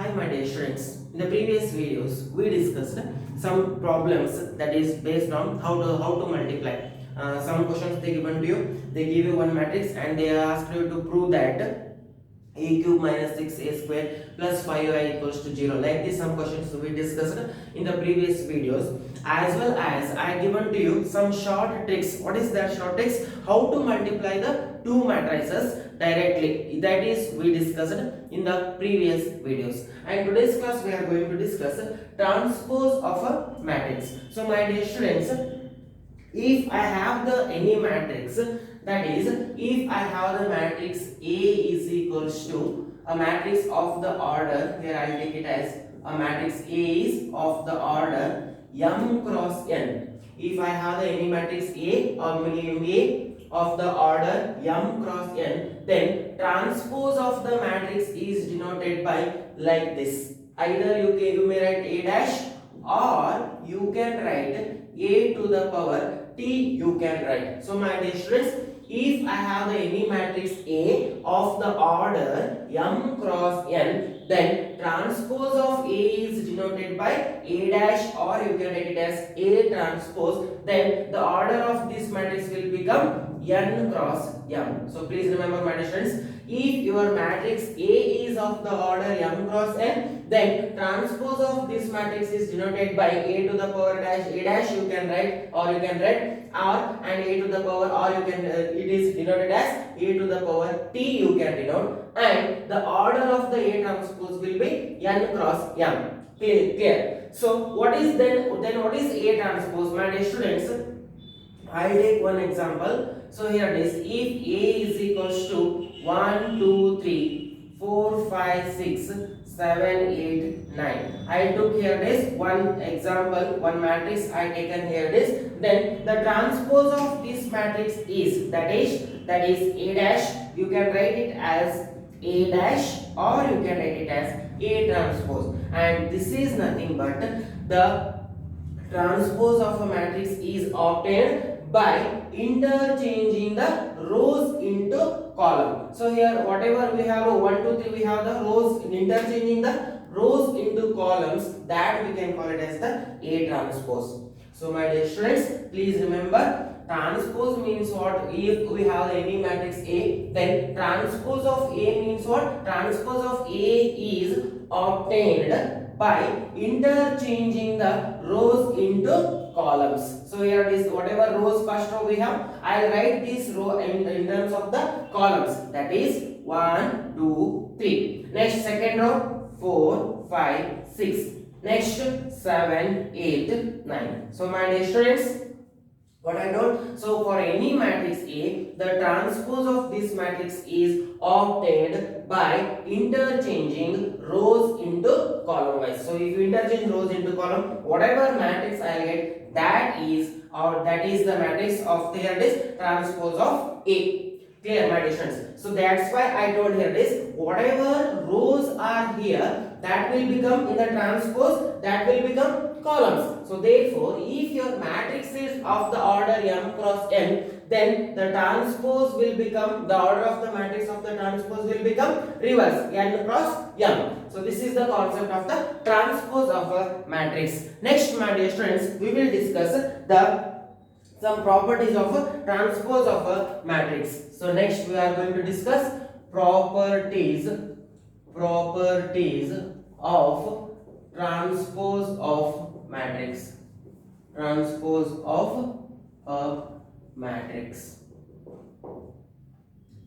Hi my dear students, in the previous videos we discussed some problems that is based on how to multiply. Some questions they given to you, they give you one matrix and they ask you to prove that a cube minus 6a square plus 5y equals to 0. Like this some questions we discussed in the previous videos, as well as I given to you some short tricks. What is that short tricks? How to multiply the two matrices directly. That is we discussed in the previous videos. And today's class we are going to discuss transpose of a matrix. So my dear students, if I have the any matrix, that is if I have the matrix A is equals to a matrix of the order, here I will take it as a matrix A is of the order m cross n. If I have the any matrix A or A of the order m cross n, then transpose of the matrix is denoted by like this. Either you may write A dash, or you can write a to the power t, you can write. So my dear students, if I have any matrix A of the order m cross n, then transpose of A is denoted by A dash, or you can write it as A transpose. Then the order of this matrix will become n cross m. So please remember my dear students, if your matrix A is of the order m cross n, then transpose of this matrix is denoted by a to the power dash, a dash you can write, or you can write r, and a to the power, or you can it is denoted as a to the power t you can denote, and the order of the A transpose will be n cross m. Clear? So what is then what is A transpose? My dear students, I will take one example. So here it is. If A is equals to 1, 2, 3, 4, 5, 6, 7, 8, 9. I took here this one example, one matrix I taken here this. Then the transpose of this matrix is that is A dash. You can write it as A dash, or you can write it as A transpose. And this is nothing but the transpose of a matrix is obtained by interchanging the rows into column. So here whatever we have 1, 2, 3, we have the rows, interchanging the rows into columns, that we can call it as the A transpose. So my dear students, please remember, transpose means what? If we have any matrix A, then transpose of A means what? Transpose of A is obtained by interchanging the rows into columns. So here it is, whatever rows first row we have, I will write this row in terms of the columns, that is 1, 2, 3. Next second row 4, 5, 6. Next 7, 8, 9. So my dear students, what I told, so for any matrix A, the transpose of this matrix is obtained by interchanging rows into column wise. So if you interchange rows into column, whatever matrix I get, that is the matrix of here this transpose of A. Clear my dear students? So that's why I told here this, whatever rows are here, that will become in the transpose, that will become columns. So therefore, if your matrix is of the order m cross n, then the transpose will become, the order of the matrix of the transpose will become reverse, n cross m. So this is the concept of the transpose of a matrix. Next my dear students, we will discuss some properties of a transpose of a matrix. So next we are going to discuss properties of transpose of matrix. Transpose of a matrix.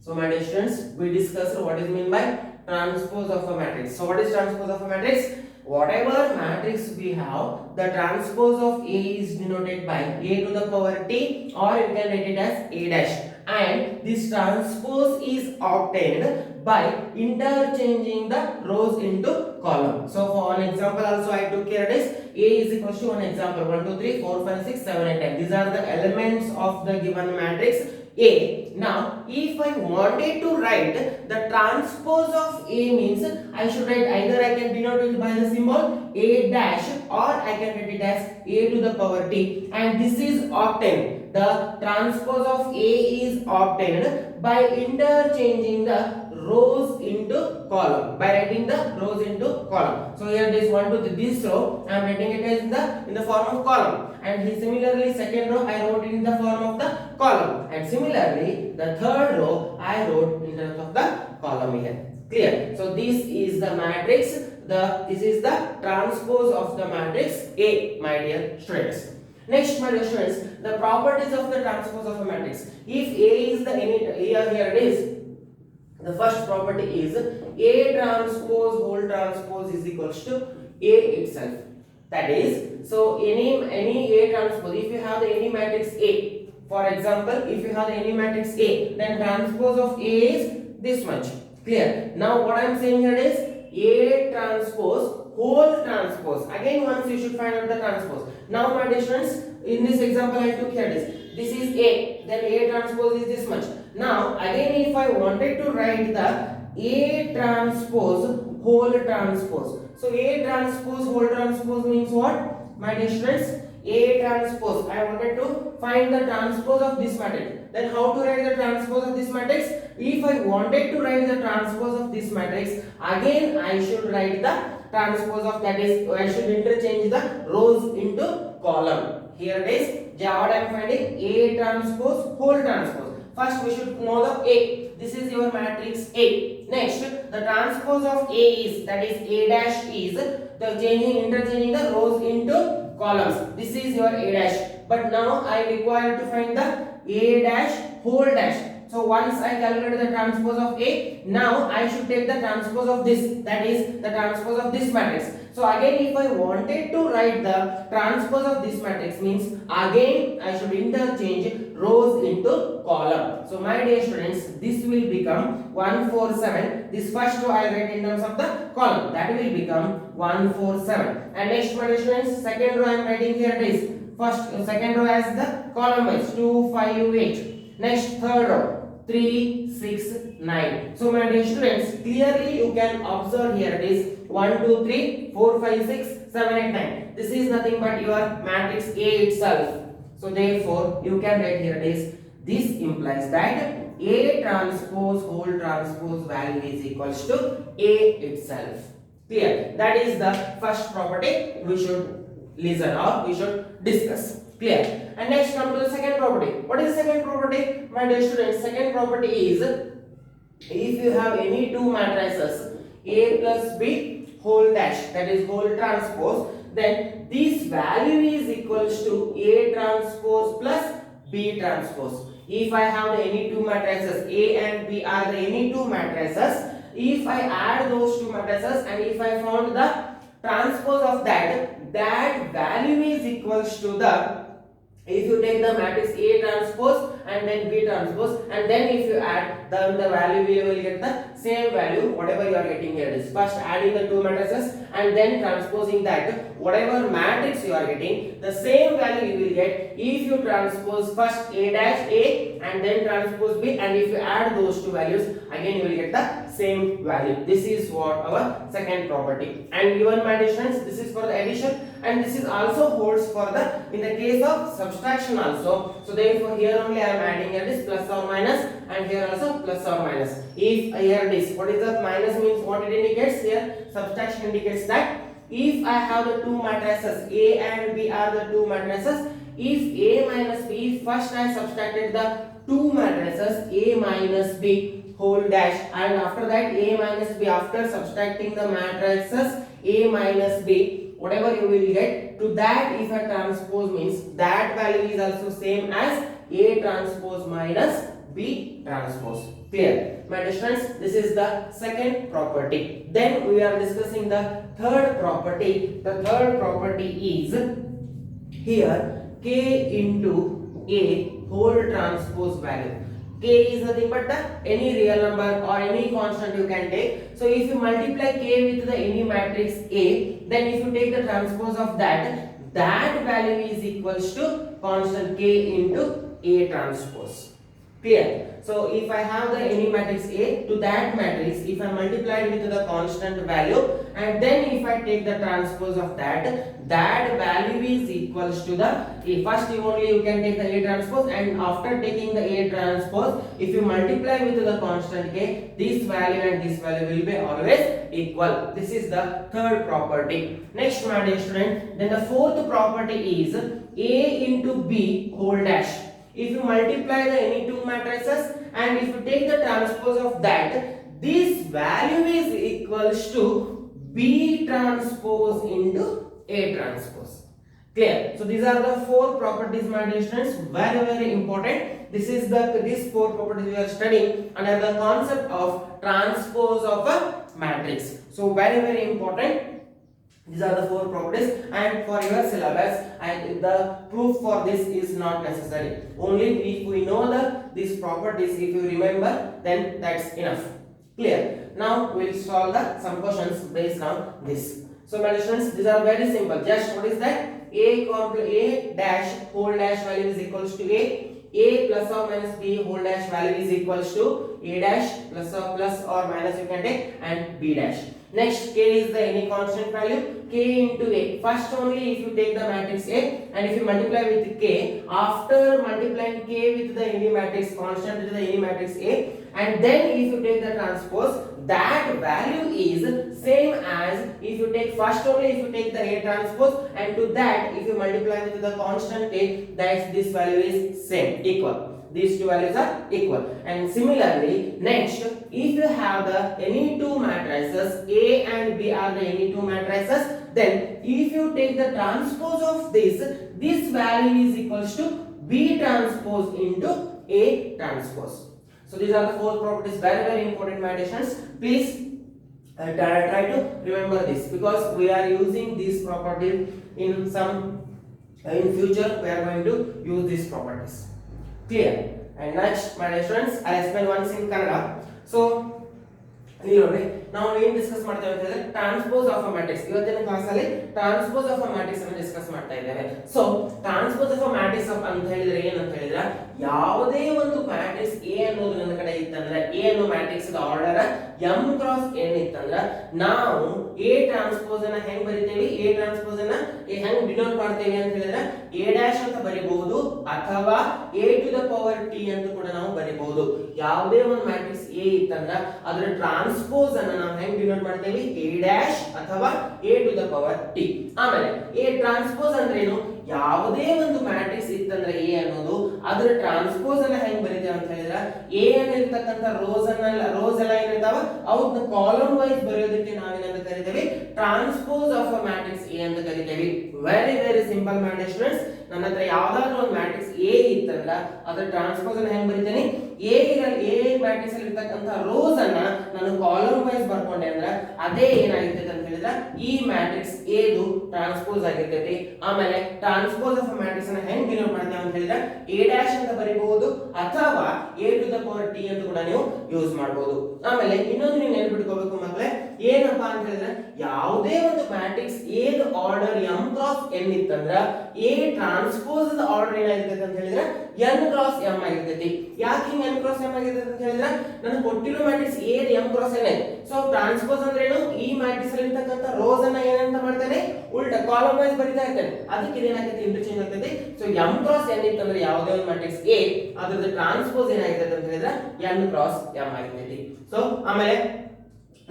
So my dear students, we discussed what is meant by transpose of a matrix. So what is transpose of a matrix? Whatever matrix we have, the transpose of A is denoted by A to the power t, or you can write it as A dash, and this transpose is obtained by interchanging the rows into column. So for an example also I took here this, A is equals to one example 1, 2, 3, 4, 5, 6, 7, 8, 10. These are the elements of the given matrix A. Now if I wanted to write the transpose of A, means I should write, either I can denote it by the symbol A dash, or I can write it as A to the power t, and this is obtained, the transpose of A is obtained by interchanging the rows into column, by writing the rows into column. So here this 1 2 3, this row I am writing it as in the form of column, and similarly second row I wrote it in the form of the column, and similarly the third row I wrote in terms of the column here. Clear? So this is the matrix, this is the transpose of the matrix A, my dear students. Next, my dear students, the properties of the transpose of a matrix. If A is the here it is. The first property is A transpose whole transpose is equals to A itself. That is, so any A transpose, if you have any matrix A, for example, if you have any matrix A, then transpose of A is this much. Clear? Now what I am saying here is A transpose whole transpose. Again, once you should find out the transpose. Now, my dear students, in this example I took here this is A, then A transpose is this much. Now again, if I wanted to write the A transpose whole transpose, so A transpose whole transpose means what, my dear students? A transpose, I wanted to find the transpose of this matrix. Then how to write the transpose of this matrix? If I wanted to write the transpose of this matrix, again I should write the transpose of, that is, I should interchange the rows into column. Here it is, what I am finding, A transpose whole transpose. First we should know the A. This is your matrix A. Next, the transpose of A is, that is A dash is the interchanging the rows into columns. This is your A dash. But now I require to find the A dash whole dash. So once I calculate the transpose of A, now I should take the transpose of this, that is the transpose of this matrix. So again, if I wanted to write the transpose of this matrix, means again I should interchange rows into column. So my dear students, this will become 1 4 7. This first row I write in terms of the column, that will become 1 4 7. And next, my dear students, second row I am writing here it is. Second row as the column wise 2 5 8. Next, third row 3 6 9. So my dear students, clearly you can observe here it is 1 2 3 4 5 6 7 8 9. This is nothing but your matrix A itself. So therefore you can write here it is, this implies that A transpose whole transpose value is equals to A itself. Clear? That is the first property we should listen or we should discuss. Clear? And next come to the second property. What is the second property, my dear students? Second property is, if you have any two matrices A plus B whole dash, that is whole transpose, then this value is equals to A transpose plus B transpose. If I have any two matrices, A and B are the any two matrices, if I add those two matrices and if I found the transpose of that value is equals to the, if you take the matrix A transpose and then B transpose, and then if you add the value, you will get the same value whatever you are getting here. Is first adding the two matrices and then transposing that whatever matrix you are getting, the same value you will get if you transpose first A dash A and then transpose B, and if you add those two values, again you will get the same value. This is what our second property. And even my dear students, this is for the addition, and this is also holds for the in the case of subtraction also. So therefore here only I am adding here this plus or minus, and here also plus or minus. If here this, what is the minus means, what it indicates here, subtraction indicates that if I have the two matrices A and B are the two matrices, if A minus B, first I subtracted the two matrices A minus B whole dash, and after that A minus B, after subtracting the matrices A minus B, whatever you will get, to that if a transpose means that value is also same as A transpose minus B transpose. Clear? My dear students, this is the second property. Then we are discussing the third property. The third property is here K into A whole transpose value. K is nothing but the any real number or any constant you can take. So if you multiply K with the any matrix A, then if you take the transpose of that value is equals to constant K into A transpose. Clear? So if I have the any matrix A, to that matrix if I multiply it with the constant value, and then if I take the transpose of that value is equals to the A. First you can take the A transpose, and after taking the A transpose, if you multiply with the constant K, this value and this value will be always equal. This is the third property. Next, my dear student, then the fourth property is A into B whole dash. If you multiply the any two matrices and if you take the transpose of that, this value is equals to B transpose into A transpose. Clear? So these are the four properties, my dear students, very important. These four properties we are studying under the concept of transpose of a matrix. So very important. These are the four properties, and for your syllabus, and the proof for this is not necessary. Only if we know these properties, if you remember, then that's enough. Clear? Now we will solve some questions based on this. So my students, these are very simple. Just what is that? A dash whole dash value is equals to A plus or minus B whole dash value is equals to A dash plus or minus you can take, and B dash. Next, K is the any constant value, K into A. First only if you take the matrix A and if you multiply with K, after multiplying K with the any matrix constant with the any matrix A, and then if you take the transpose, that value is same as if you take first only if you take the A transpose, and to that if you multiply with the constant K, that this value is same, equal. These two values are equal. And similarly, next, if you have the any two matrices A and B are the any two matrices, then if you take the transpose of this value is equals to B transpose into A transpose. So these are the four properties, very important, my dear students. Please try to remember this, because we are using these properties in future. We are going to use these properties. Clear? And next, my dear students, I explain once in Kannada. So ನಾವು ಏನು discuss ಮಾಡ್ತೇವೆ ಅಂತ ಹೇಳಿದ್ರೆ transpose of a matrix. ಇವತ್ತಿನ class ಅಲ್ಲಿ transpose of a matrix ಅನ್ನು discuss ಮಾಡ್ತಾ ಇದ್ದೇವೆ. So transpose of a matrix ಅಂತ ಹೇಳಿದ್ರೆ ಏನಂತ ಹೇಳಿದ್ರೆ, ಯಾವುದೇ ಒಂದು ಮ್ಯಾಟ್ರಿಕ್ಸ್ ಎ ಅನ್ನೋದು ನನ್ನ ಕಡೆ ಇತ್ತಂದ್ರೆ, ಎ ಅನ್ನೋ matrix order m cross n ಇತ್ತಂದ್ರೆ, ನಾವು ಎ ಟ್ರಾನ್ಸ್ಪೋಸ್ ಅನ್ನ ಹೆಂಗ್ ಬರಿತೇವೆ, ಎ ಟ್ರಾನ್ಸ್ಪೋಸ್ ಅನ್ನ ಹೆಂಗ್ ಡಿನೋಟ್ ಮಾಡ್ತೇವೆ ಅಂತ ಹೇಳಿದ್ರೆ a ಡ್ಯಾಶ್ ಅಂತ ಬರಿಬಹುದು, ಅಥವಾ a to the power t ಅಂತ ಕೂಡ ನಾವು ಬರಿಬಹುದು. ಯಾವುದೇ ಒಂದು ಮ್ಯಾಟ್ರಿಕ್ಸ್ ಎ ಇತ್ತಂದ್ರೆ ಅದರ ಟ್ರಾನ್ಸ್ಪೋಸ್ ಅನ್ನ ನಾವು ಹೆಂಗ್ ಡಿನೋಟ್ ಮಾಡ್ತೇವೆ, a ಡ್ಯಾಶ್ ಅಥವಾ a to the power t. ಆಮೇಲೆ a ಟ್ರಾನ್ಸ್ಪೋಸ್ ಅಂದ್ರೆ ಏನು, ಯಾವುದೇ ಒಂದು ಮ್ಯಾಟ್ರಿಕ್ಸ್ ಇತ್ತಂದ್ರೆ ಎ ಅನ್ನೋದು ಅದರ ಟ್ರಾನ್ಸ್ಪೋಸ್ ಅನ್ನ ಹೆಂಗ್ ಬರೀತೇವೆ ಅಂತ ಹೇಳಿದ್ರೆ, ಎ ಅನ್ನಿರ್ತಕ್ಕಂಥ ರೋಸ್ ಎಲ್ಲ ಏನಿರ್ತಾವ ಅವನ್ನ ಕಾಲಮ್ ವೈಸ್ ಬರೆಯೋದಕ್ಕೆ ನಾವೇನಂತ ಕರಿತೇವೆ, transpose of a matrix A ಅಂತ ಕರಿತೇವೆ. Very simple my dear students. ನನ್ನ ಹತ್ರ ಯಾವ್ದಾದ್ರು ಒಂದು ಮ್ಯಾಟ್ರಿಕ್ಸ್ ಎ ಇತ್ತಂದ್ರ ಅದರ ಟ್ರಾನ್ಸ್ಪೋಸ್ ಅನ್ನ ಹೆಂಗ್ ಬರೀತೇನೆ, ಎ ಮ್ಯಾಟ್ರಿಕ್ಸ್ ಅಲ್ಲಿ ಇರ್ತಕ್ಕಂಥ ರೋಸ್ ಅನ್ನ ನಾನು ಕಾಲಮ್ ವೈಸ್ ಬರ್ಕೊಂಡೆ ಅಂದ್ರೆ ಅದೇ ಏನಾಗಿರ್ತೈತೆ ಅಂತ ಹೇಳಿದ್ರೆ ಈ ಮ್ಯಾಟ್ರಿಕ್ಸ್ ಎದು ಟ್ರಾನ್ಸ್ಪೋಸ್ ಆಗಿರ್ತೈತಿ. ಆಮೇಲೆ ಟ್ರಾನ್ಸ್ಪೋಸ್ ಆಫ್ ಮ್ಯಾಟ್ರಿಕ್ಸ್ ಅನ್ನ ಹೆಂಗ್ ಡಿನೋಟ್ ಮಾಡ್ತೇವೆ ಅಂತ ಹೇಳಿದ್ರೆ a ಡ್ಯಾಶ್ ಅಂತ ಬರೀಬಹುದು, ಅಥವಾ a to the power t ಅಂತ ಕೂಡ ನೀವು ಯೂಸ್ ಮಾಡಬಹುದು. ಆಮೇಲೆ ಇನ್ನೊಂದು ನೀವು ನೆನಪಿಟ್ಕೋಬೇಕು ಮಕ್ಕಳೇ, ಏನಪ್ಪಾ ಅಂತ ಹೇಳಿದ್ರೆ ಯಾವುದೇ ಒಂದು ಮ್ಯಾಟ್ರಿಕ್ಸ್ ಎದ ಆರ್ಡರ್ m ಕ್ರಾಸ್ n ಇತ್ತಂದ್ರ a ಟ್ರಾನ್ಸ್ಪೋಸ್ ದ ಆರ್ಡರ್ ಏನಾಗಿರ್ತೈತೆ ಅಂತ ಹೇಳಿದ್ರೆ n ಕ್ರಾಸ್ m ಆಗಿರ್ತೈತಿ. ಯಾಕೆ n ಕ್ರಾಸ್ m ಆಗಿರ್ತೈತೆ ಅಂತ ಹೇಳಿದ್ರೆ ನಾನು ಕೊಟ್ಟಿರೋ matrix a the m cross n. So transpose ಅಂದ್ರೆ ಏನು, ಈ ಮ್ಯಾಟ್ರಿಕ್ಸ್ ಅಲ್ಲಿ ಇರ್ತಕ್ಕಂಥ ರೋಸ್ ಅನ್ನ ಏನಂತ ಮಾಡ್ತೇನೆ, ಉಲ್ಟಾ ಕಾಲಮ್ ವೈಸ್ ಬರಿತಾ ಇರ್ತೇನೆ, ಅದಕ್ಕೆ ಏನಾಗುತ್ತೆ ಇಂಟರ್ಚೇಂಜ್ ಆಗ್ತೈತಿ. ಸೊ m ಕ್ರಾಸ್ n ಇತ್ತಂದ್ರೆ ಯಾವುದೇ ಒಂದು ಮ್ಯಾಟ್ರಿಕ್ಸ್ a ಅದರ ಟ್ರಾನ್ಸ್ಪೋಸ್ ಏನಾಗಿರ್ತೈತೆ ಅಂತ ಹೇಳಿದ್ರೆ n ಕ್ರಾಸ್ m ಆಗಿರ್ತೈತಿ. ಸೊ ಆಮೇಲೆ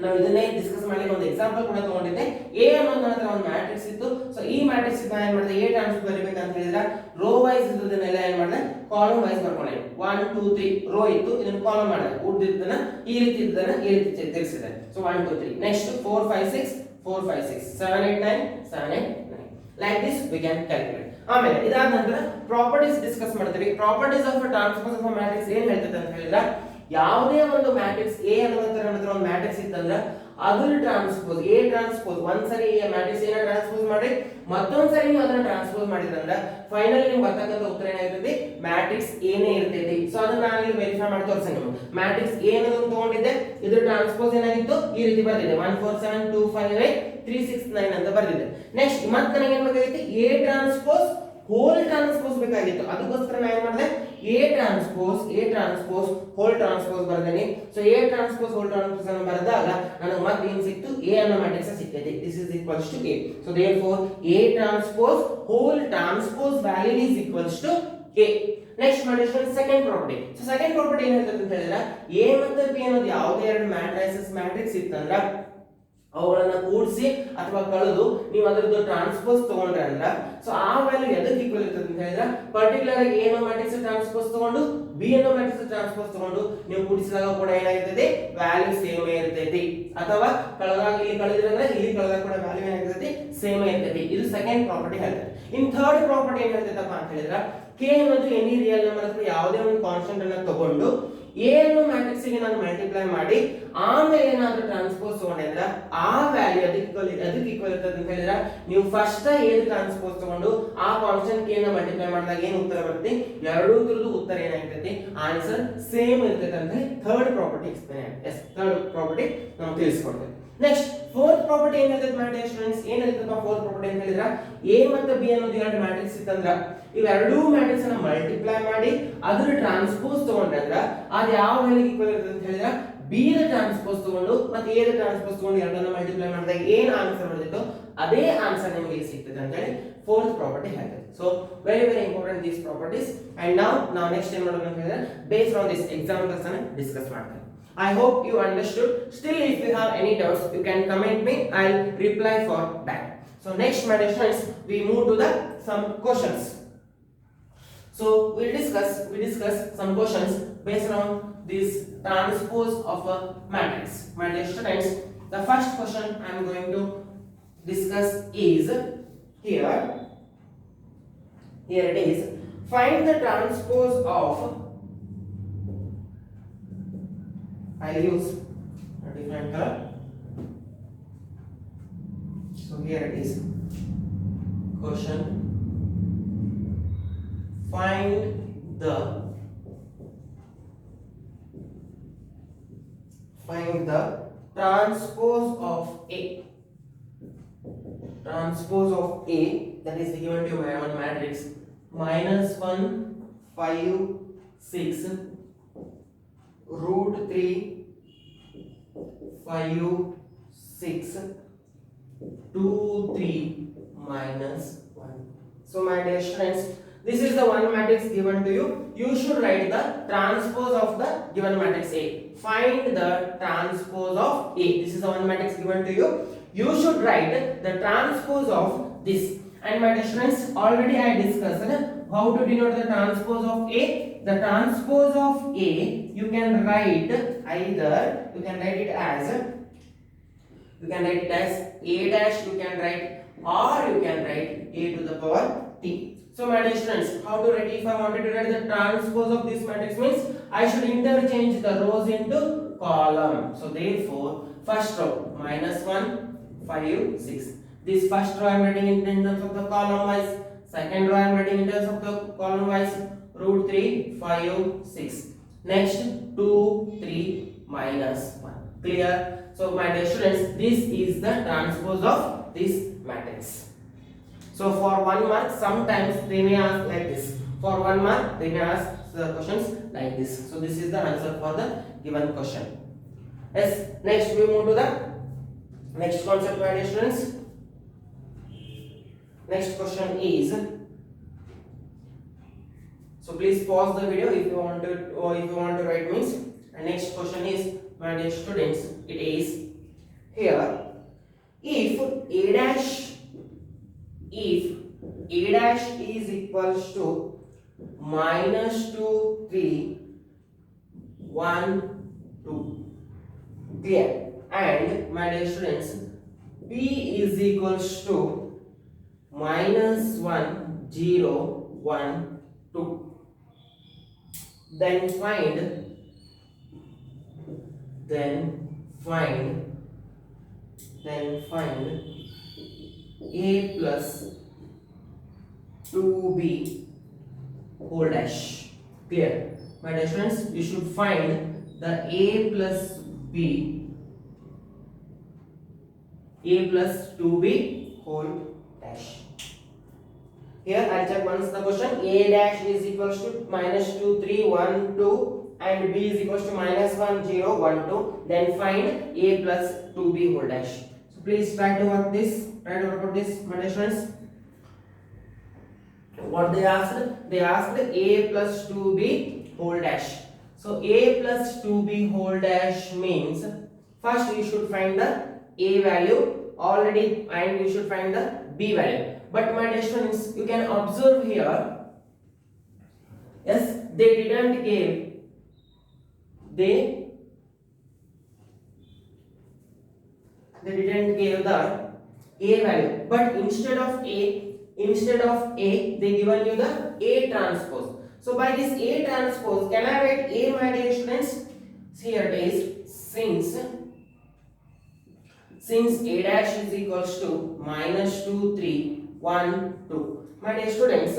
ನಾವು ಇದನ್ನೇ ಡಿಸ್ಕಸ್ ಮಾಡ್ಲಿಕ್ಕೆ ಒಂದು ಎಕ್ಸಾಂಪಲ್ ಕೂಡ ತಗೊಂಡಿದ್ದೆ. ಎ ಅನ್ನೋದು ನನ್ನ ಹತ್ರ ಒಂದು ಮ್ಯಾಟ್ರಿಕ್ಸ್ ಇತ್ತು. ಸೊ ಈ ಮ್ಯಾಟ್ರಿಕ್ಸ್ ನಾನು ಏನ್ ಮಾಡಿದೆ, ಎ ಟ್ರಾನ್ಸ್ಪೋಸ್ ಬರಬೇಕು ಅಂತ ಹೇಳಿದ್ರೆ ರೋ ವೈಸ್ ಇದ್ದದನ್ನೆಲ್ಲ ಏನ್ ಮಾಡಿದೆ, ಕಾಲಮ್ ವೈಸ್ ಬರ್ಕೊಂಡೆ. 1 2 3 ರೋ ಇತ್ತು, ಇದನ್ನ ಕಾಲಮ್ ಮಾಡಿದೆ. ಉಳಿದಿದ್ದನ್ನ ಈ ರೀತಿ ಇದ್ದನ್ನ ಈ ರೀತಿ ತಿರ್ಸಿದೆ. So 1 2 3, next 4 5 6 4 5 6 7 8 9 7 8 9, like this we can calculate. ಆಮೇಲೆ ಇದಾದ ನಂತರ ಪ್ರಾಪರ್ಟೀಸ್ ಡಿಸ್ಕಸ್ ಮಾಡ್ತೀವಿ. Properties of transpose of matrix ಏನ್ ಹೇಳ್ತದೆ ಅಂತ ಹೇಳಿದ್ರೆ, ಯಾವುದೇ ಒಂದು ಮ್ಯಾಟ್ರಿಕ್ಸ್ ಎ ಅನ್ನೋದ್ರ ಒಂದು ಮ್ಯಾಟ್ರಿಕ್ಸ್ ಇತ್ತಂದ್ರೆ ಅದರ ಟ್ರಾನ್ಸ್ಪೋಸ್ ಎ ಟ್ರಾನ್ಸ್ಪೋಸ್ ಒಂದ್ಸರಿ ಈ ಮ್ಯಾಟ್ರಿಕ್ಸ್ ಏನ ಟ್ರಾನ್ಸ್ಪೋಸ್ ಮಾಡಿ ಮತ್ತೊಂದ್ಸರಿ ನೀವು ಅದನ್ನ ಟ್ರಾನ್ಸ್ಪೋಸ್ ಮಾಡಿದ್ರಂದ್ರೆ ಫೈನಲ್ ನಿಮ್ಗೆ ಬರ್ತಕ್ಕಂಥ ಉತ್ತರ ಏನಾಗಿರ್ತೈತಿ, ಮ್ಯಾಟ್ರಿಕ್ಸ್ ಏನೇ ಇರ್ತೈತಿ. ಸೊ ಅದನ್ನ ನಾನು ಇಲ್ಲಿ ವೆರಿಫೈ ಮಾಡಿ ತೋರಿಸ್ತೀನಿ. ನೀವು ಮ್ಯಾಟ್ರಿಕ್ಸ್ ಎ ಅನ್ನೋದನ್ನ ತಗೊಂಡಿದ್ದೆ, ಇದ್ರ ಟ್ರಾನ್ಸ್ಪೋಸ್ ಏನಾಗಿತ್ತು, ಈ ರೀತಿ ಬರ್ತಿದೆ 1 4 7 2 5 8 3 6 9 ಅಂತ ಬರ್ತಿದೆ. ನೆಕ್ಸ್ಟ್ ಮತ್ತೆ ನನಗೆ ಏನ್ ಬೇಕಾಗಿತ್ತು, ಎ ಟ್ರಾನ್ಸ್ಪೋಸ್ ಹೋಲ್ ಟ್ರಾನ್ಸ್ಪೋಸ್ ಬೇಕಾಗಿತ್ತು, ಅದಕ್ಕೋಸ್ಕರ ನಾನು ಏನು ಮಾಡಿದೆ ಎ ಟ್ರಾನ್ಸ್ಪೋಸ್ ಹೋಲ್ ಟ್ರಾನ್ಸ್ಪೋಸ್ ಬರ್ದೇನೆ. So A transpose whole transpose ಅನ್ನು ಬರೆದಾಗ ನನಗೆ ಮತ್ತೆ ಏನು ಸಿಕ್ತು, ಎ ಅನ್ನೋ ಮ್ಯಾಟ್ರಿಕ್ಸ್ ಸಿಕ್ಕಿದೆ. This is equals to A. So therefore A transpose whole transpose value is equals to A. Next ಮಾಡಿ second property. So second property ಏನ್ ಹೇಳ್ತದೆ ಅಂತ ಹೇಳಿದ್ರೆ, ಎ ಮತ್ತು ಬಿ ಅನ್ನೋದು ಯಾವುದೇ ಎರಡು ಮ್ಯಾಟ್ರಿಕ್ಸ್ ಇತ್ತಂದ್ರ ಅವುಗಳನ್ನ ಕೂಡಿಸಿ ಅಥವಾ ಕಳೆದು ನೀವು ಅದರದ್ದು ಟ್ರಾನ್ಸ್ಪೋಸ್ ತಗೊಂಡ್ರೆ ಅಂದ್ರೆ ಸೊ ಆ ವ್ಯಾಲ್ಯೂ ಎದಕ್ಕೆ ಈಕ್ವಲ್ ಇರ್ತದೆ ಅಂತ ಹೇಳಿದ್ರೆ, ಪರ್ಟಿಕ್ಯುಲರ್ ಆಗಿ ಎ ಅನ್ನೋ ಮ್ಯಾಟ್ರಿಕ್ಸ್ ಟ್ರಾನ್ಸ್ಪೋಸ್ ತಗೊಂಡು ಬಿ ಅನ್ನೋ ಮ್ಯಾಟ್ರಿಕ್ಸ್ ಟ್ರಾನ್ಸ್ಪೋಸ್ ತಗೊಂಡು ನೀವು ಕೂಡಿಸಿದಾಗ ಕೂಡ ಏನಾಗಿರ್ತದೆ, ವ್ಯಾಲ್ಯೂ ಸೇಮ್ ಇರ್ತೈತಿ. ಅಥವಾ ಕಳೆದಾಗ ಇಲ್ಲಿ ಕಳೆದ್ರೆ ಇಲ್ಲಿ ಕಳೆದಾಗ ಕೂಡ ವ್ಯಾಲ್ಯೂ ಏನಾಗಿರ್ತೈತಿ, ಸೇಮ್ ಇರ್ತೈತಿ. ಇದು ಸೆಕೆಂಡ್ ಪ್ರಾಪರ್ಟಿ ಹೇಳ್ತದೆ. ಇನ್ ಥರ್ಡ್ ಪ್ರಾಪರ್ಟಿ ಏನ್ ಹೇಳ್ತೈತಪ್ಪ ಅಂತ ಹೇಳಿದ್ರೆ, ಕೆ ಅನ್ನೋದು ಎನಿ ರಿಯಲ್ ನಂಬರ್ ಅಥವಾ ಯಾವುದೇ ಒಂದು ಕಾನ್ಸ್ಟೆಂಟ್ ಅನ್ನ ತಗೊಂಡು ಎ ಅನ್ನೋ ಮ್ಯಾಟ್ರಿಕ್ಸ್ ಗೆ ನಾನು ಮಲ್ಟಿಪ್ಲೈ ಮಾಡಿ ಆಮೇಲೆ ಏನಾದ್ರೂ ಟ್ರಾನ್ಸ್ಪೋಸ್ ತಗೊಂಡಿದ್ರೆ ಆ ವ್ಯಾಲ್ಯೂ ಅದಕ್ಕೆ ಈಕ್ವಲ್ ಇರ್ತದೆ ಅಂತ ಹೇಳಿದ್ರೆ, ನೀವು ಫಸ್ಟ್ ಎ ಟ್ರಾನ್ಸ್ಪೋಸ್ ತಗೊಂಡು ಆ ಕಾನ್ಸ್ಟೆಂಟ್ ಕೆ ನ ಮಲ್ಟಿಪ್ಲೈ ಮಾಡಿದಾಗ ಏನು ಉತ್ತರ ಬರುತ್ತೆ, ಎರಡೂದ್ರದ್ದು ಉತ್ತರ ಏನಾಗ್ತೈತಿ, ಆನ್ಸರ್ ಸೇಮ್ ಇರ್ತೈತೆ ಅಂತ ಥರ್ಡ್ ಪ್ರಾಪರ್ಟಿ ಎಕ್ಸ್ಪ್ಲೇನ್ ಆಗುತ್ತೆ. ಥರ್ಡ್ ಪ್ರಾಪರ್ಟಿ ನಾವು ತಿಳಿಸ್ಕೊಡ್ತೇವೆ. ನೆಕ್ಸ್ಟ್ ಫೋರ್ತ್ ಪ್ರಾಪರ್ಟಿ ಏನ್ ಹೇಳ್ತೈತೆ ಮಾಡಿ ಸ್ಟೂಡೆಂಟ್ಸ್, ಏನ್ ಹೇಳ್ತೈತಪ್ಪ ಫೋರ್ತ್ ಪ್ರಾಪರ್ಟಿ ಅಂತ ಹೇಳಿದ್ರೆ, ಎ ಮತ್ತು ಬಿ ಅನ್ನೋದು ಎರಡು ಮ್ಯಾಟ್ರಿಕ್ಸ್ ಇತ್ತಂದ್ರ ಇವೆರಡೂ ಮ್ಯಾಟ್ರಿಕ್ಸ್ ಅನ್ನ ಮಲ್ಟಿಪ್ಲೈ ಮಾಡಿ ಅದ್ರ ಟ್ರಾನ್ಸ್ಪೋಸ್ ತಗೊಂಡ್ರೆ ಅಂದ್ರೆ ಅದು ಯಾವ ವ್ಯಾಲ್ಯೂ ಈಕ್ವಲ್ ಇರ್ತದೆ ಅಂತ ಹೇಳಿದ್ರೆ, ಬಿ ದ ಟ್ರಾನ್ಸ್ಪೋಸ್ ತಗೊಂಡು ಮತ್ತೆ ಎ ದ ಟ್ರಾನ್ಸ್ಪೋಸ್ ತಗೊಂಡು ಎರಡನ್ನ ಮಲ್ಟಿಪ್ಲೈ ಮಾಡಿದಾಗ ಏನ್ ಆನ್ಸರ್ ಬರ್ತೈತೋ ಅದೇ ಆನ್ಸರ್ ನಿಮಗೆ ಸಿಗ್ತದೆ ಅಂತ ಹೇಳಿ ಫೋರ್ತ್ ಪ್ರಾಪರ್ಟಿ ಹೇಳ್ತದೆ. So very important these properties. And ನಾವು ನೆಕ್ಸ್ಟ್ ಏನ್ ಮಾಡೋಣ ಅಂತ ಹೇಳಿದ್ರೆ, ಬೇಸ್ಡ್ ಆನ್ ದಿಸ್ ಎಕ್ಸಾಂಪಲ್ಸ್ ಅನ್ನ ಡಿಸ್ಕಸ್ ಮಾಡ್ತೇವೆ. I hope you understood. Still, if you have any doubts, you can comment me. I'll reply for that. So next, my dear friends, we move to the some questions. So we discuss some questions based on this transpose of a matrix. My dear students, the first question I am going to discuss is here. Here it is. Find the transpose of. I'll use a different color. So here it is. Question. Find the transpose of A. Transpose of A, that is given to you by one matrix -1 5 6 √3 5 6 2 3 -1. So my dear students, this is the one matrix given to you. You should write the transpose of the given matrix A. Find the transpose of A. This is the one matrix given to you. You should write the transpose of this. And my dear students, already I discussed how to denote the transpose of A. The transpose of A, you can write either, you can write it as A dash, you can write, or you can write A to the power T. So my dear students, how to write? If I wanted to write the transpose of this matrix means I should interchange the rows into column. So therefore, first row -1 5 6. This first row I am writing in terms of the column wise. Second row I am writing in terms of the column wise. √3 5 6. Next 2 3 -1. Clear? So my dear students, this is the transpose of this matrix. So for 1 mark, sometimes they may ask like this. For 1 mark, they may ask the questions like this. So this is the answer for the given question. Yes. Next we move to the next concept, my dear students. Next question is. So please pause the video if you want to, or if you want to write means. And next question is, my dear students, it is here. If A dash is equals to -2 3 1 2. Clear? And my dear students, B is equals to -1 0 1 2. Then find A plus 2B whole dash. Clear? My dear students, you should find the A plus 2B whole dash. Here I'll check once the question. A dash is equals to minus 2, 3, 1, 2 and B is equals to minus 1, 0, 1, 2. Then find A plus 2B whole dash. So please try to work this. Try to work out this, my dear students. What they asked? They asked A plus 2B whole dash. So A plus 2B whole dash means first you should find the A value already and you should find the B value. But my dear students, you can observe here, yes, they didn't give the A value, but instead of A they given you the A transpose. So by this A transpose, can I write A, my dear students? Here it is, since A dash is equals to minus 2, 3, 1, 2. My dear students,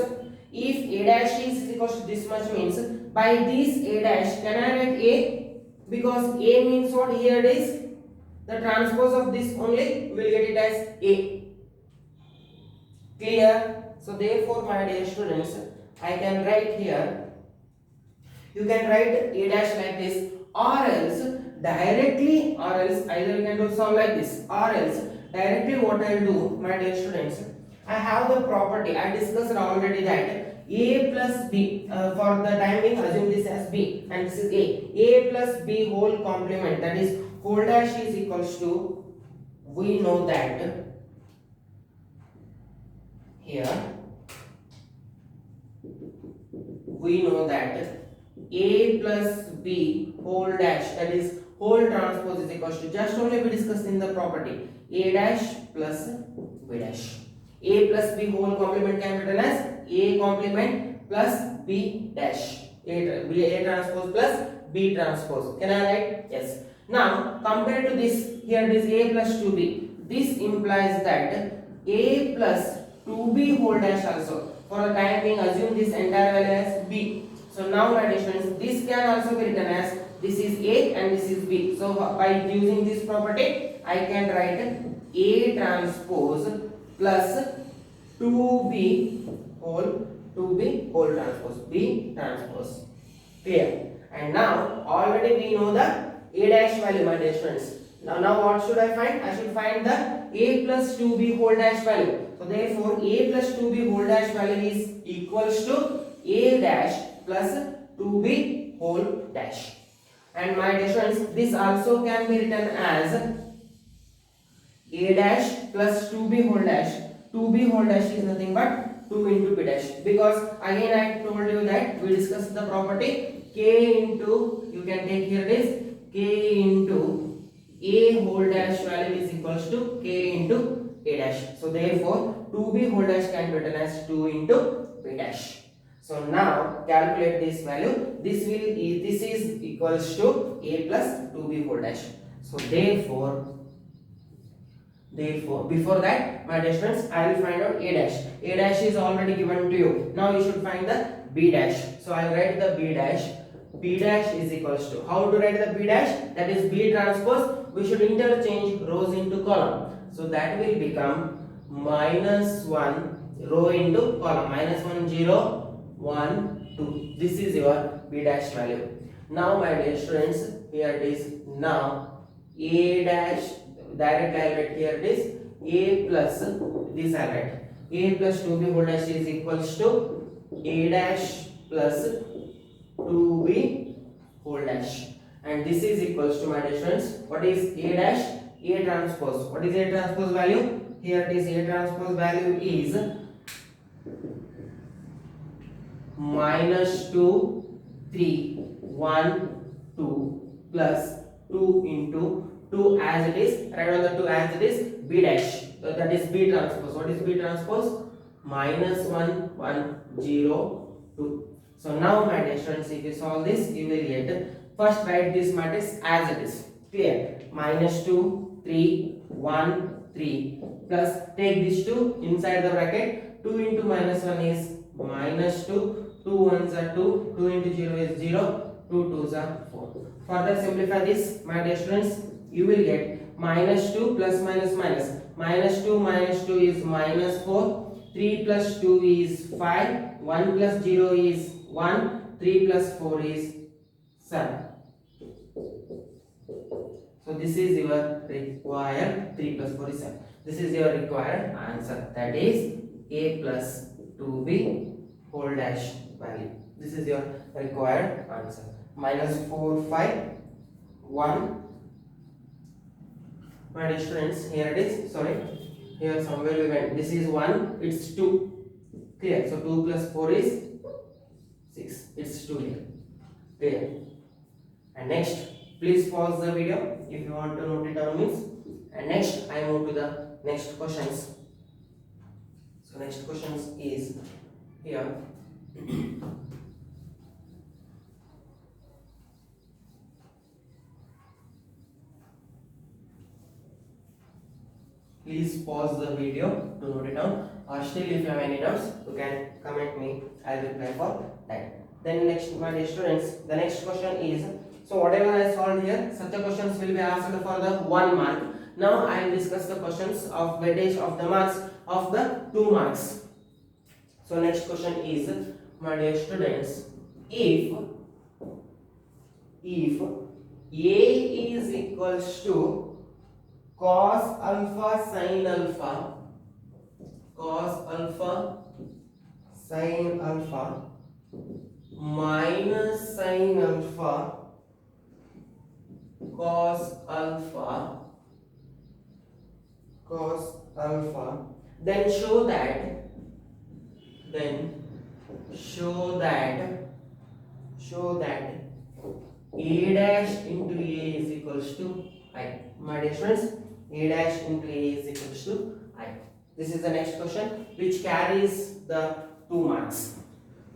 if A dash is equals to this much means by this A dash, can I write A? Because A means what? Here it is the transpose of this only, we will get it as A. Clear? So therefore, my dear students, I can write here, you can write A dash like this, or else directly, or else either you can do some like this, or else directly what I will do, my dear students, I have the property, I discussed already that A plus B, for the time being assume this as B and this is A plus B whole complement, that is whole dash is equals to, we know that here we know that A plus B whole dash, that is whole transpose is equals to, just only we discussed in the property, A dash plus B dash. A plus B whole complement can be written as A complement plus B dash. A transpose plus B transpose. Can I write? Yes. Now compared to this, here it is A plus 2B. This implies that A plus 2B whole dash also. For the time being, assume this entire value as B. So now my dear students, this can also be written as, this is A and this is B. So by using this property, I can write A transpose plus 2B whole transpose, B transpose. Clear? And now already we know the A dash value, my dear students. Now what should I find? I should find the A plus 2B whole dash value. So therefore A plus 2B whole dash value is equals to A dash plus 2B whole dash. And my dear students, this also can be written as A dash plus 2B whole dash. 2B whole dash is nothing but 2 into B dash, because again I told you that we discussed the property K into, you can take here it is K into A whole dash value is equals to K into A dash. So therefore 2B whole dash can be written as 2 into B dash. So now calculate this value. This is equals to A plus 2B whole dash. So therefore before that, my dear students, I will find out A dash. A dash is already given to you. Now you should find the B dash. So I will write the B dash. B dash is equals to, how to write the B dash? That is B transpose. We should interchange rows into column. So that will become minus 1 row into column. Minus 1, 0, 1, 2. This is your B dash value. Now my dear students, here it is. Now A dash, directly I write here it is A plus, this I write A plus 2B whole dash is equals to A dash plus 2B whole dash, and this is equals to, my dear students, what is A dash? A transpose. What is A transpose value? Here it is A transpose value is minus 2, 3, 1, 2 plus 2 into 2 as it is, write on the 2 as it is, B dash, that is B transpose. What is B transpose? Minus 1, 1, 0, 2. So now my dear students, if you solve this, you will get, first write this matrix as it is. Clear? Minus 2, 3, 1, 3 plus, take this 2 inside the bracket, 2 into minus 1 is minus 2, 2 ones are 2, 2 into 0 is 0, 2 2s are 4. Further simplify this, my dear students, you will get minus 2 plus minus minus. Minus 2 is minus 4, 3 plus 2 is 5, 1 plus 0 is 1, 3 plus 4 is 7. So this is your required 3 plus 4 is 7. This is your required answer, that is a plus 2b whole dash value. This is your required answer. Minus 4, 5, 1. My dear students, here it is. Sorry, here somewhere we went. This is 1, it's 2. Clear? So 2 plus 4 is 6. It's 2 here. Clear? And next, please pause the video if you want to note it down means. And next, I move to the next questions. So next questions is here. Please pause the video to note it down, or still if you have any doubts you can comment me, I will reply for that. Then next, my dear students, the next question is, so whatever I solved here, such a questions will be asked for the 1 mark. Now I will discuss the questions of weightage of the marks of the 2 marks. So next question is, my dear students, if A is equals to cos alpha sin alpha minus sin alpha cos alpha, then show that a dash into a is equals to I. My dear friends, a dash into a is equals to I. This is the next question which carries the 2 marks.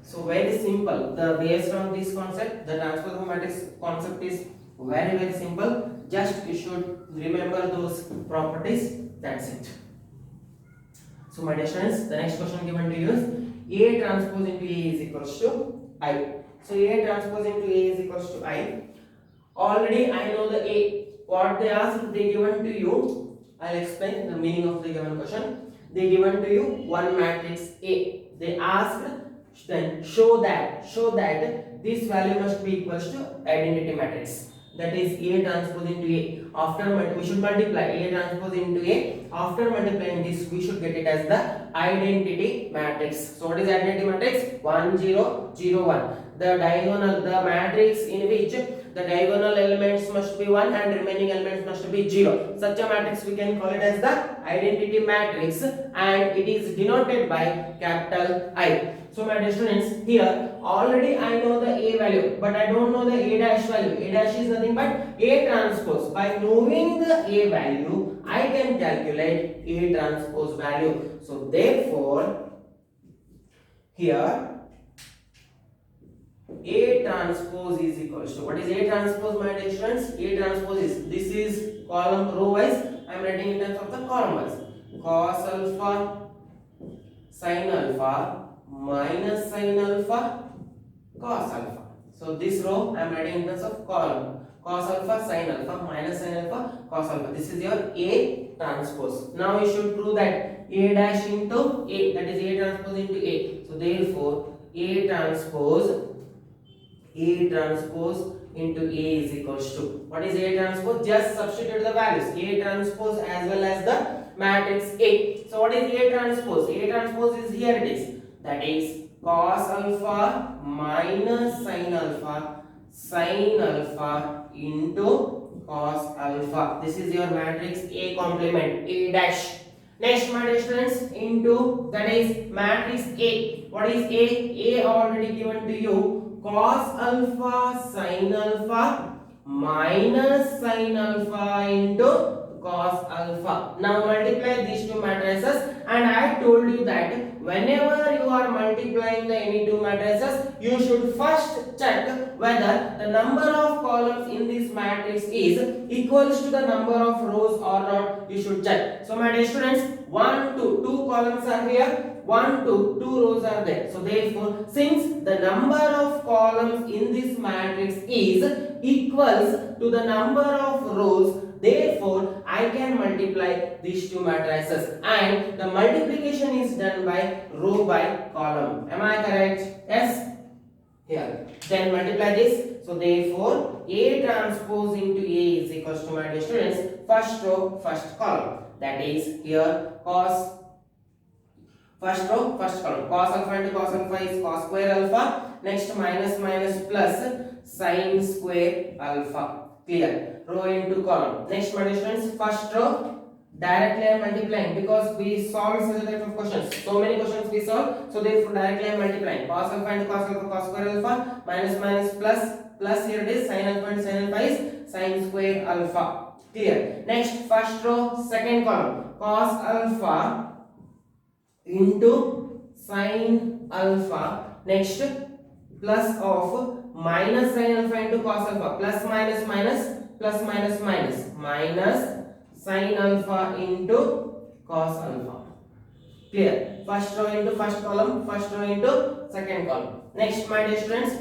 So very simple. The based on this concept, the transpose of matrix concept is very simple. Just you should remember those properties. That's it. So my dear friends, the next question given to you is A transpose into A is equals to I. So A transpose into A is equals to I. Already I know the A. What they asked, they given to you. I'll explain the meaning of the given question. They given to you one matrix A. They asked, then show that this value must be equals to identity matrix. That is A transpose into A. After we should multiply A transpose into A. After multiplying this, we should get it as the identity matrix. So what is identity matrix? 1 0 0 1. The matrix in which the diagonal elements must be 1 and remaining elements must be 0. Such a matrix we can call it as the identity matrix, and it is denoted by capital I. So my dear students, here already I know the A value, but I don't know the A dash value. A dash is nothing but A transpose. By knowing the A value, I can calculate A transpose value. So therefore, here A transpose is equals to, what is A transpose, my dear students? A transpose is, this is column row wise, I am writing in terms of the column wise. Cos alpha sin alpha minus sin alpha cos alpha. So this row I am writing in terms of column. Cos alpha sin alpha minus sin alpha cos alpha. This is your A transpose. Now you should prove that A dash into A, that is A transpose into A. So therefore A transpose into A is equals to, what is A transpose? Just substitute the values A transpose as well as the matrix A. So what is A transpose? A transpose is, here it is, that is cos alpha minus sin alpha into cos alpha. This is your matrix A complement, A dash. Next, my dear students, into, that is matrix A. What is A? A already given to you, cos alpha sin alpha minus sin alpha into cos alpha. Now multiply these two matrices, and I told you that whenever you are multiplying the any two matrices, you should first check whether the number of columns in this matrix is equals to the number of rows or not. You should check. So my dear students, 1 2 2 columns are here, 1 2 2 rows are there. So therefore, since the number of columns in this matrix is equals to the number of rows, Therefore, I can multiply these two matrices, and the multiplication is done by row by column. Am I correct? Yes. Here. Then multiply this. So therefore, A transpose into A is equals to, my dear students, first row, first column. That is here cos. First row, first column. Cos alpha into cos alpha is cos square alpha. Next minus minus plus sin square alpha. Clear. Row into column. Next, my students, first row directly I am multiplying because we solved such a type of questions. So many questions we solve. So therefore directly I am multiplying. Cos alpha into cos alpha, cos square alpha, minus minus plus here it is sin alpha and sin alpha is sin square alpha. Clear. Next, first row, second column. Cos alpha into sin alpha. Next, plus of minus sin alpha into cos alpha, plus minus minus plus minus minus minus sin alpha into cos alpha. Clear. First row into first column, first row into second column. Next, my dear students,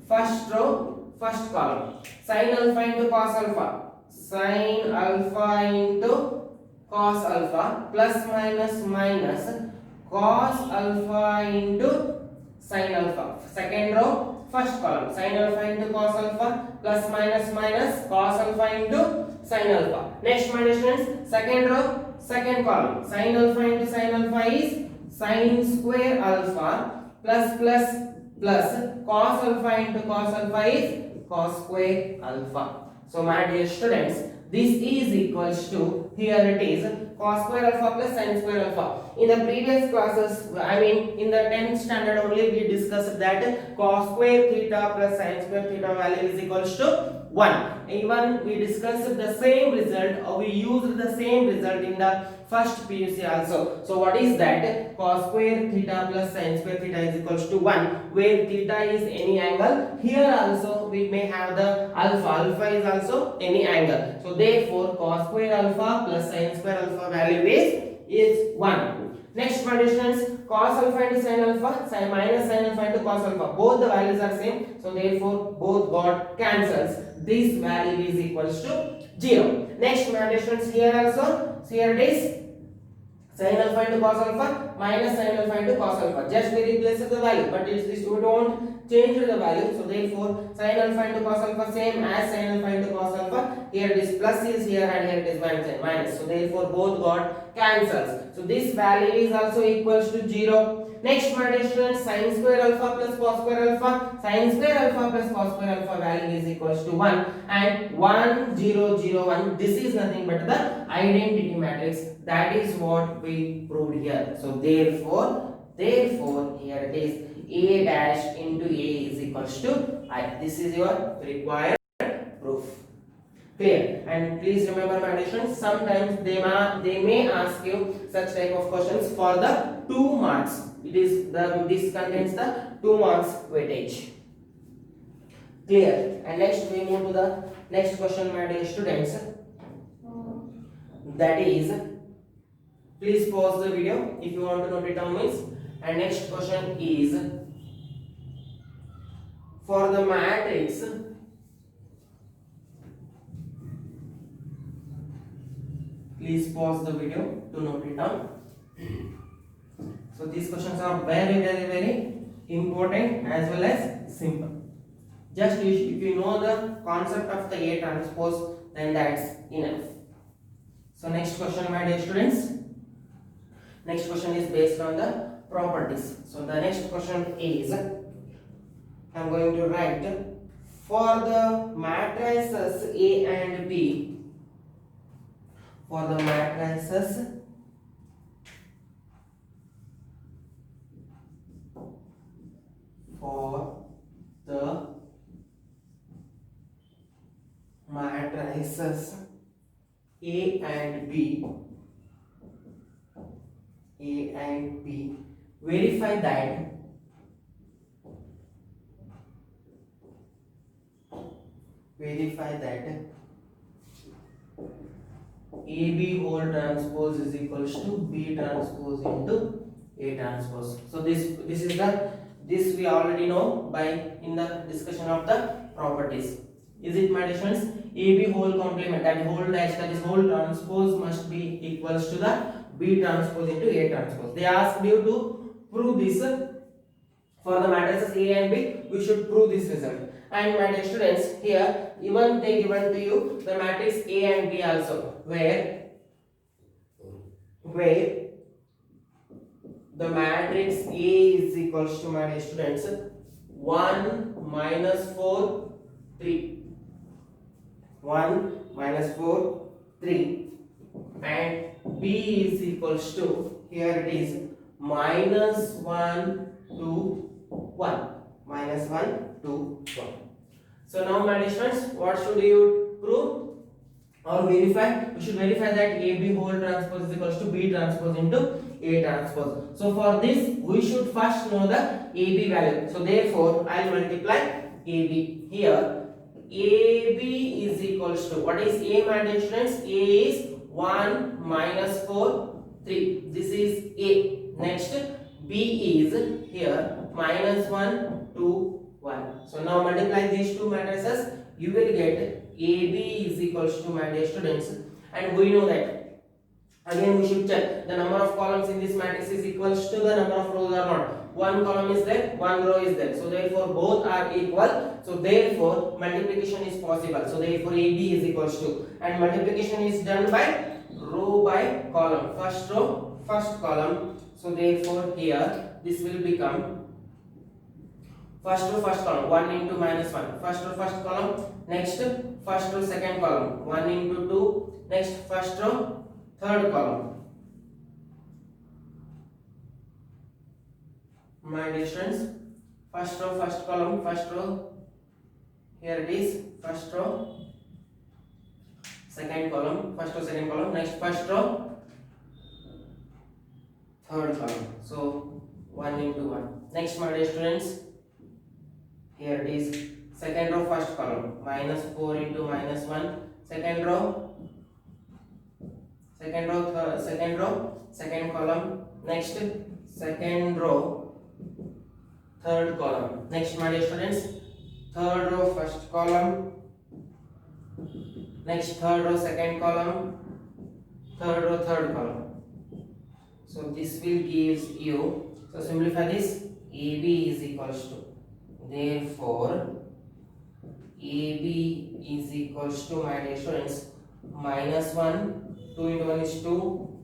first row, first column. Sin alpha into cos alpha, sin alpha into cos alpha, plus minus minus cos alpha into sin alpha. Second row, first column. Sin alpha into cos alpha, plus minus minus cos alpha into sin alpha. Next, my dear students, second row, second column. Sin alpha into sin alpha is sin square alpha, plus cos alpha into cos alpha is cos square alpha. So my dear students, this is equals to, here it is, cos square alpha plus sin square alpha. In the previous classes, I mean in the 10th standard only, we discussed that cos square theta plus sin square theta value is equals to 1. Even we discussed the same result, or we used the same result in the first PUC also. So what is that? Cos square theta plus sin square theta is equals to 1, where theta is any angle. Here also we may have the alpha. Alpha is also any angle. So therefore cos square alpha plus sin square alpha value is 1. Next, my distance, cos alpha into sin alpha, sin minus sin alpha into cos alpha. Both the values are same. So therefore both got cancels. This value is equals to 0. Next, my distance, here also, so here it is sin alpha into cos alpha minus sin alpha into cos alpha. Just we replace the value, but we don't change the value. So therefore sin alpha into cos alpha same as sin alpha into cos alpha. Here it is plus is here, and here it is minus. So therefore both got cancels. So this value is also equals to 0. Next, my dear students, sin square alpha plus cos square alpha, sin square alpha plus cos square alpha value is equals to 1, and 1 0 0 1. This is nothing but the identity matrix. That is what we proved here. So therefore here it is A dash into A is equals to I. This is your required proof. Clear. And please remember, my dear students, sometimes they may ask you such type of questions for the 2 marks. This contains the 2 marks weightage. Clear. And next we move to the next question, my dear students. That is, please pause the video if you want to note it down, means. And next question is, for the matrix please pause the video to note it down. So these questions are very important as well as simple. Just if you know the concept of the A transpose, then that's enough. So next question, my dear students. Next question is based on the properties. So the next question is, I'm going to write, for the matrices A and B, for the matrices A and B, verify that AB whole transpose is equals to B transpose into A transpose. So this we already know by in the discussion of the properties. Is it, my dear students? AB whole complement, that whole dash, that is whole transpose must be equals to the B transpose into A transpose. They asked you to prove this for the matrices A and B. We should prove this result. And my dear students, here even they given to you the matrix A and B also, where the matrix A is equals to, my dear students, 1 minus 4 3, 1 minus 4 3, and B is equals to, here it is minus 1 2 1, minus 1 2 1. So now my dear students, what should you prove or verify? We should verify that AB whole transpose is equals to B transpose into A transpose. So for this we should first know the AB value. So therefore I will multiply AB. Here AB is equals to, what is A, my dear students? A is 1 minus 4 3. This is A. Next B is here minus 1 2 1. So now multiply these two matrices, you will get AB is equals to, my dear students, and we know that again we should check the number of columns in this matrix is equals to the number of rows or not. One column is there, one row is there, so therefore both are equal, so therefore multiplication is possible. So therefore AB is equals to, and multiplication is done by row by column, first row first column. So therefore here this will become first row first column 1 into minus 1, first row first column. Next first row second column 1 into 2, next first row third column. My dear students, first row first column, first row, here it is first row second column, first row second column, next first row third column. So 1 into 1. Next my dear students, here it is second row first column minus 4 into minus 1, second row second column, next second row third column. Next my dear students, third row first column, next third row second column, third row third column. So this will gives you, so simplify this, AB is equals to, therefore AB is equals to, my dear students, minus 1, 2 into 1 is 2,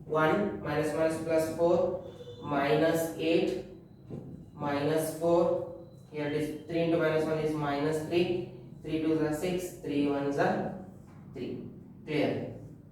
1 minus minus plus 4, minus 8 minus 4, here it is 3 into minus 1 is minus 3, 3 2s are 6, 3 1s are 3. Clear?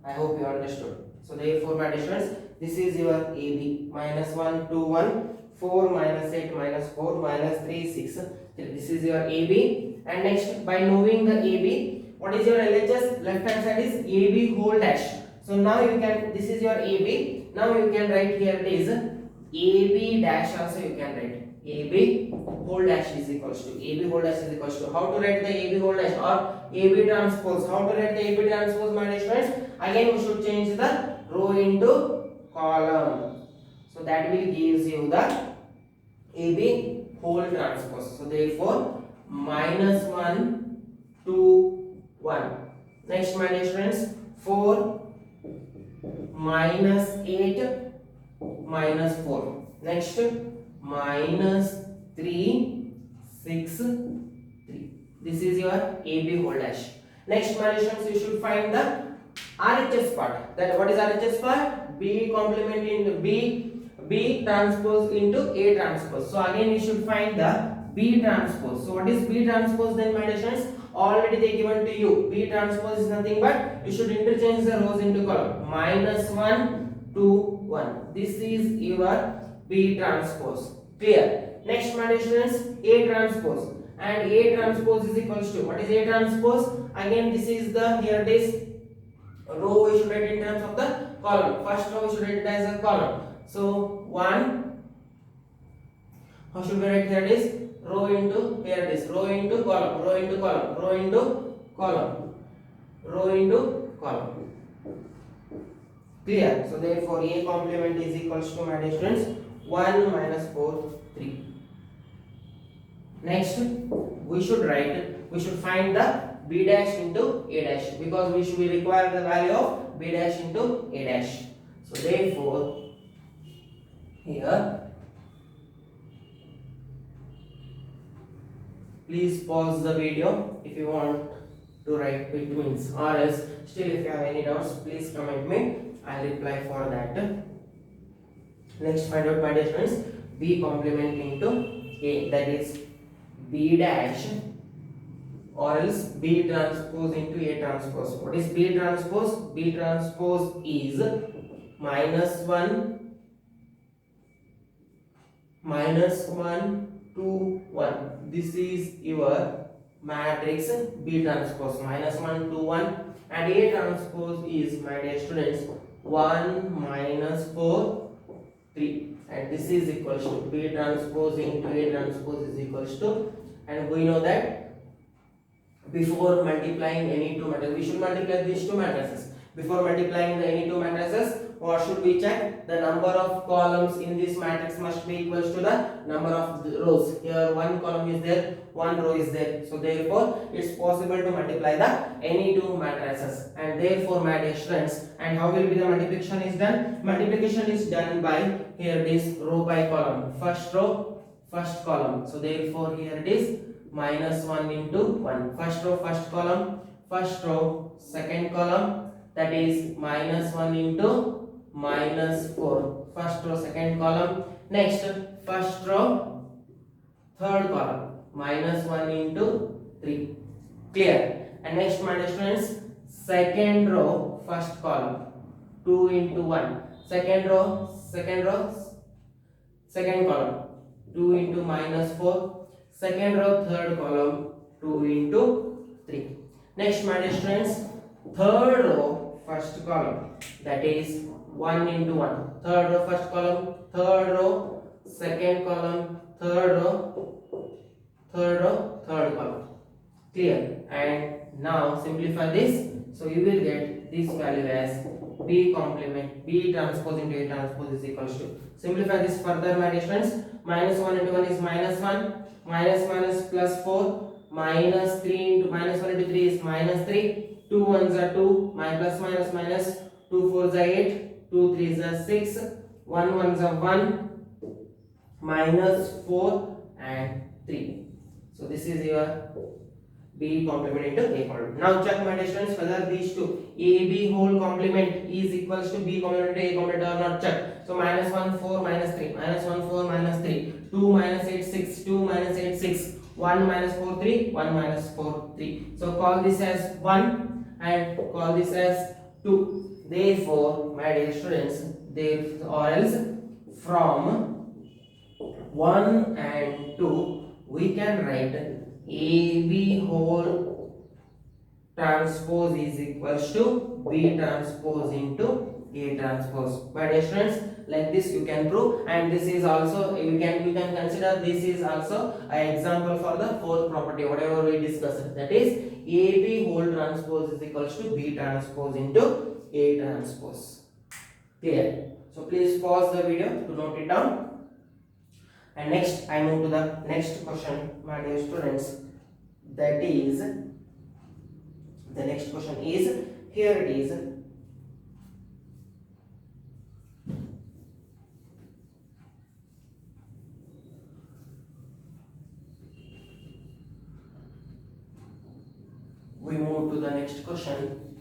I hope you understood. So therefore my dear students, this is your AB, minus 1 2 1, 4 minus 8 minus 4 minus 3 6 3. This is your AB. And next, by knowing the AB, what is your LHS? Left hand side is AB whole dash. So now you can, this is your AB. Now you can write, here it is AB dash also you can write. AB whole dash is equals to, AB whole dash is equals to, how to write the AB whole dash or AB transpose? How to write the AB transpose, my dear friends? Again we should change the row into column. So that will gives you the AB whole transpose. So therefore minus 1 2 1. Next my dear friends, 4 minus 8 minus 4. Next minus 3 6 3. This is your AB whole dash. Next my dear friends, you should find the RHS part. That what is RHS part? B complement into B transpose into A transpose. So again we should find the B transpose. So what is B transpose then, my dear friends? Already they given to you. B transpose is nothing but you should interchange the rows into column. Minus 1 2 1. This is your B transpose. Clear? Next my dear friends, A transpose. And A transpose is equals to, what is A transpose? Again this is the, here it is row we should write in terms of the column. First row we should write it as a column. So 1, how should we write, here it is row into, here it is row into column, row into column, row into column, row into column. Clear? So therefore A complement is equals to, my dear students, 1 minus 4 3. Next we should find the b dash into a dash, because we should require the value of b dash into a dash. So therefore here please pause the video if you want to write betweens, or else still if you have any doubts please comment me, I'll reply for that. Next, find out, my dear friends, b complement into a, that is b dash or else b transpose into a transpose. What is b transpose? B transpose is minus 1 2 1. This is your matrix B transpose, minus 1 2 1, and A transpose is, my dear students, 1 minus 4 3, and this is equals to B transpose into A transpose is equals to, and we know that before multiplying any two matrices, we should multiply these two matrices. Before multiplying the any two matrices, what should we check? The number of columns in this matrix must be equals to the number of the rows. Here one column is there, one row is there. So therefore, it's possible to multiply the any two matrices. And therefore, my dear students, and how will be the multiplication is done? Multiplication is done by, here it is row by column. First row, first column. So therefore, here it is minus 1 into 1. First row, first column, first row, second column, that is minus 1 into minus 4. First row, second column. Next, first row, third column, minus 1 into 3. Clear? And next, my dear students, second row, first column, 2 into 1. Second row, second column, 2 into minus 4. Second row, third column, 2 into 3. Next, my dear students, third row, first column, that is 1 into 1. Third row, first column, third row, second column, third column. Clear? And now simplify this. So you will get this value as B complement, B transpose into A transpose is equals to. Simplify this further, my dear friends. Minus 1 into 1 is minus 1. Minus plus 4. Minus 3 into minus 1 into 3 is minus 3. 2 ones are 2. Plus minus. 2 fours are 8. 2 threes are 6. 1 ones are 1. Minus 4 and 3. So this is your B complement into A complement. Now check, my dear students, whether these two AB whole complement is equals to B complement into A complement or not. Check. So minus 1 4 minus 3, minus 1 4 minus 3, 2 minus 8 6, 2 minus 8 6, 1 minus 4 3, 1 minus 4 3. So call this as 1 and call this as 2. Therefore, my dear students, or else from 1 and 2 we can write AB whole transpose is equals to B transpose into A transpose. My dear students, like this you can prove, and this is also you can consider this is also an example for the fourth property whatever we discussed, that is AB whole transpose is equals to B transpose into A transpose. Clear? So please pause the video to note it down. And next I move to the next question, my dear students. That is, the next question is, here it is. We move to the next question.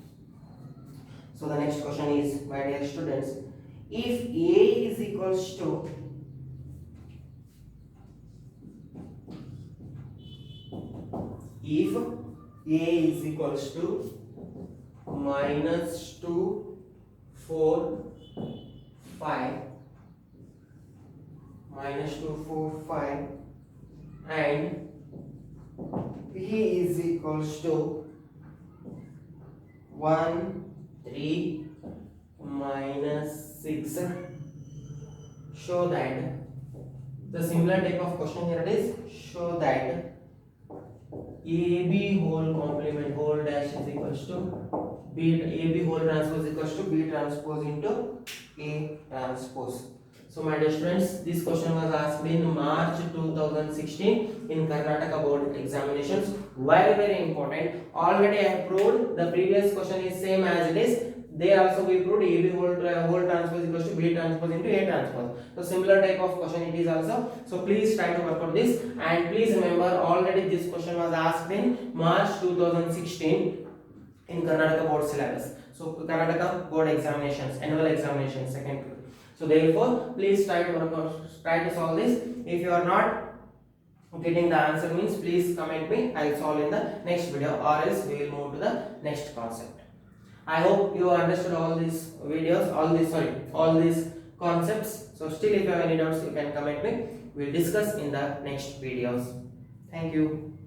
So the next question is, my dear students, if A is equals to minus 2 4 5 and B is equals to 1 3 minus 6, show that the similar type of question here it is, show that AB whole complement whole dash is equals to B, AB whole transpose is equals to B transpose into A transpose. So my dear students, this question was asked in March 2016 in Karnataka board examinations. Very important. Already I have proved the previous question is same as it is. They also we proved AB whole transpose equals to B transpose into A transpose. So similar type of question it is also. So please try to work out this, and please remember already this question was asked in March 2016 in Karnataka board syllabus. So Karnataka board examinations, annual examinations, second. So therefore, please try to work out, try to solve this. If you are not getting the answer means please comment me. I will solve in the next video, or else we will move to the next concept. I hope you understood all these videos, all these concepts. So still if you have any doubts you can comment me. We will discuss in the next videos. Thank you.